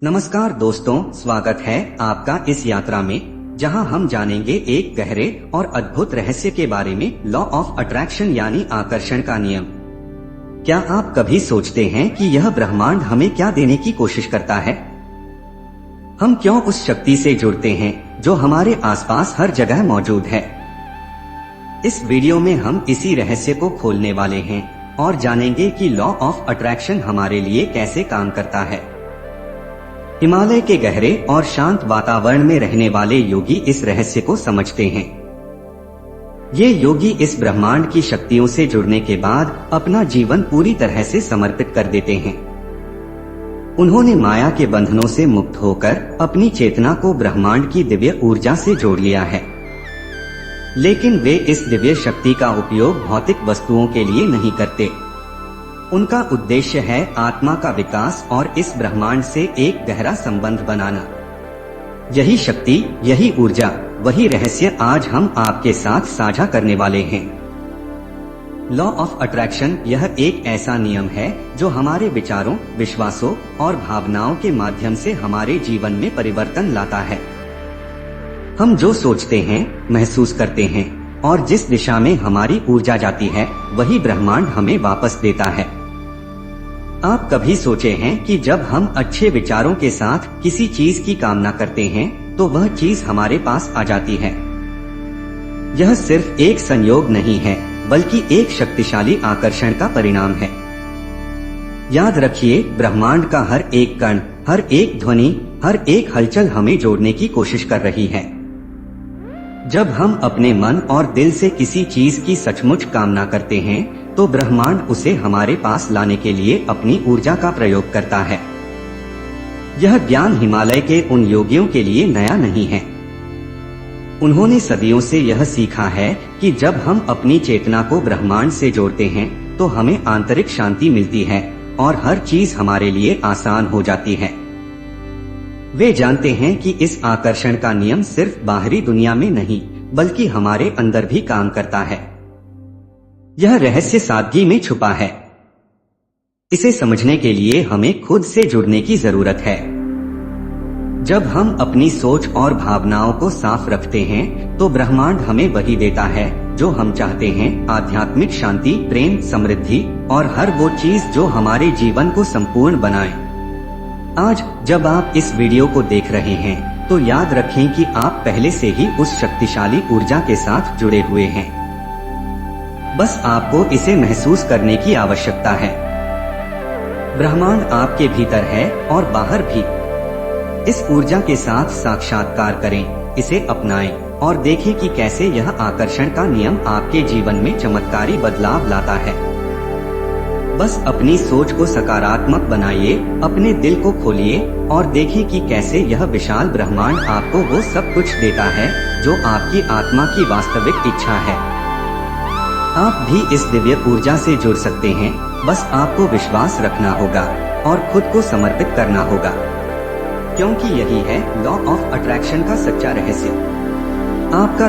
नमस्कार दोस्तों, स्वागत है आपका इस यात्रा में जहां हम जानेंगे एक गहरे और अद्भुत रहस्य के बारे में, लॉ ऑफ अट्रैक्शन यानी आकर्षण का नियम। क्या आप कभी सोचते हैं कि यह ब्रह्मांड हमें क्या देने की कोशिश करता है? हम क्यों उस शक्ति से जुड़ते हैं जो हमारे आसपास हर जगह मौजूद है? इस वीडियो में हम इसी रहस्य को खोलने वाले हैं और जानेंगे कि लॉ ऑफ अट्रैक्शन हमारे लिए कैसे काम करता है। हिमालय के गहरे और शांत वातावरण में रहने वाले योगी इस रहस्य को समझते हैं। ये योगी इस ब्रह्मांड की शक्तियों से जुड़ने के बाद अपना जीवन पूरी तरह से समर्पित कर देते हैं। उन्होंने माया के बंधनों से मुक्त होकर अपनी चेतना को ब्रह्मांड की दिव्य ऊर्जा से जोड़ लिया है। लेकिन वे इस दिव्य शक्ति का उपयोग भौतिक वस्तुओं के लिए नहीं करते। उनका उद्देश्य है आत्मा का विकास और इस ब्रह्मांड से एक गहरा संबंध बनाना। यही शक्ति, यही ऊर्जा, वही रहस्य आज हम आपके साथ साझा करने वाले हैं। लॉ ऑफ अट्रैक्शन यह एक ऐसा नियम है जो हमारे विचारों, विश्वासों और भावनाओं के माध्यम से हमारे जीवन में परिवर्तन लाता है। हम जो सोचते हैं, महसूस करते हैं और जिस दिशा में हमारी ऊर्जा जाती है, वही ब्रह्मांड हमें वापस देता है। आप कभी सोचे हैं कि जब हम अच्छे विचारों के साथ किसी चीज की कामना करते हैं तो वह चीज हमारे पास आ जाती है? यह सिर्फ एक संयोग नहीं है, बल्कि एक शक्तिशाली आकर्षण का परिणाम है। याद रखिए, ब्रह्मांड का हर एक कण, हर एक ध्वनि, हर एक हलचल हमें जोड़ने की कोशिश कर रही है। जब हम अपने मन और दिल से किसी चीज की सचमुच कामना करते हैं तो ब्रह्मांड उसे हमारे पास लाने के लिए अपनी ऊर्जा का प्रयोग करता है। यह ज्ञान हिमालय के उन योगियों के लिए नया नहीं है। उन्होंने सदियों से यह सीखा है कि जब हम अपनी चेतना को ब्रह्मांड से जोड़ते हैं तो हमें आंतरिक शांति मिलती है और हर चीज हमारे लिए आसान हो जाती है। वे जानते हैं कि इस आकर्षण का नियम सिर्फ बाहरी दुनिया में नहीं, बल्कि हमारे अंदर भी काम करता है। यह रहस्य सादगी में छुपा है। इसे समझने के लिए हमें खुद से जुड़ने की जरूरत है। जब हम अपनी सोच और भावनाओं को साफ रखते हैं तो ब्रह्मांड हमें वही देता है जो हम चाहते हैं, आध्यात्मिक शांति, प्रेम, समृद्धि और हर वो चीज जो हमारे जीवन को संपूर्ण बनाए। आज जब आप इस वीडियो को देख रहे हैं तो याद रखें कि आप पहले से ही उस शक्तिशाली ऊर्जा के साथ जुड़े हुए हैं। बस आपको इसे महसूस करने की आवश्यकता है। ब्रह्मांड आपके भीतर है और बाहर भी। इस ऊर्जा के साथ साक्षात्कार करें, इसे अपनाएं और देखें कि कैसे यह आकर्षण का नियम आपके जीवन में चमत्कारी बदलाव लाता है। बस अपनी सोच को सकारात्मक बनाइए, अपने दिल को खोलिए और देखें कि कैसे यह विशाल ब्रह्मांड आपको वो सब कुछ देता है जो आपकी आत्मा की वास्तविक इच्छा है। आप भी इस दिव्य ऊर्जा से जुड़ सकते हैं। बस आपको विश्वास रखना होगा और खुद को समर्पित करना होगा, क्योंकि यही है लॉ ऑफ अट्रैक्शन का सच्चा रहस्य। आपका